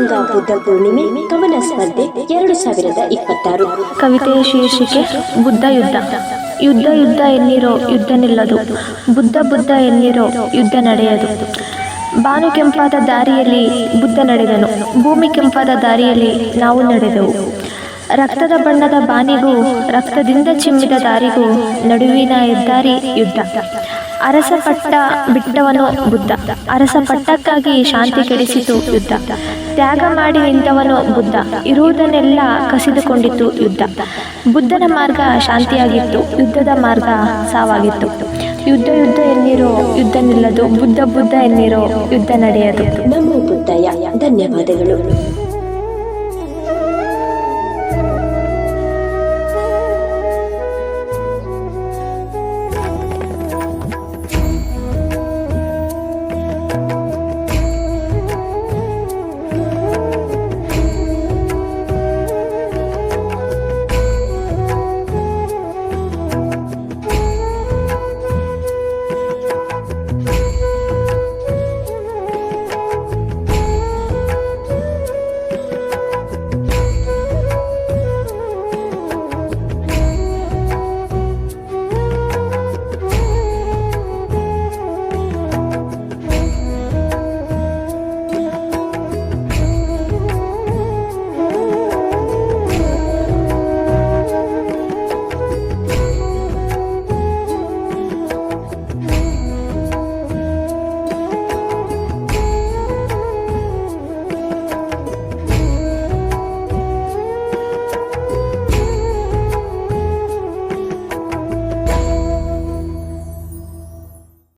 ಗಂಗಾ ಬುದ್ಧ ಪೂರ್ಣಿಮೆ ಕವನ ಸ್ಪರ್ಧೆ 2026. ಕವಿತೆಯ ಶೀರ್ಷಿಕೆ ಬುದ್ಧ ಯುದ್ಧ. ಯುದ್ಧ ಯುದ್ಧ ಎನ್ನಿರೋ ಯುದ್ಧ ನಿಲ್ಲದು, ಬುದ್ಧ ಬುದ್ಧ ಎನ್ನಿರೋ ಯುದ್ಧ ನಡೆಯದು. ಬಾನು ಕೆಂಪಾದ ದಾರಿಯಲ್ಲಿ ಬುದ್ಧ ನಡೆದನು, ಭೂಮಿ ಕೆಂಪಾದ ದಾರಿಯಲ್ಲಿ ನಾವು ನಡೆದೆವು. ರಕ್ತದ ಬಣ್ಣದ ಬಾನಿಗೂ ರಕ್ತದಿಂದ ಚಿಮ್ಮಿದ ದಾರಿಗೂ ನಡುವಿನ ಹೆದ್ದಾರಿ ಯುದ್ಧ. ಅರಸ ಪಟ್ಟ ಬಿಟ್ಟವನು ಬುದ್ಧ, ಅರಸ ಪಟ್ಟಕ್ಕಾಗಿ ಶಾಂತಿ ಕೆಡಿಸಿತು ಯುದ್ಧ. ತ್ಯಾಗ ಮಾಡಿ ನಿಂತವನು ಬುದ್ಧ, ಇರುವುದನ್ನೆಲ್ಲ ಕಸಿದುಕೊಂಡಿತು ಯುದ್ಧ. ಬುದ್ಧನ ಮಾರ್ಗ ಶಾಂತಿಯಾಗಿತ್ತು, ಯುದ್ಧದ ಮಾರ್ಗ ಸಾವಾಗಿತ್ತು. ಯುದ್ಧ ಯುದ್ಧ ಎನ್ನಿರೋ ಯುದ್ಧ ನಿಲ್ಲದು, ಬುದ್ಧ ಬುದ್ಧ ಎನ್ನಿರೋ ಯುದ್ಧ ನಡೆಯದು. ನಮೋ ಬುದ್ಧಯ್ಯ. ಧನ್ಯವಾದಗಳು.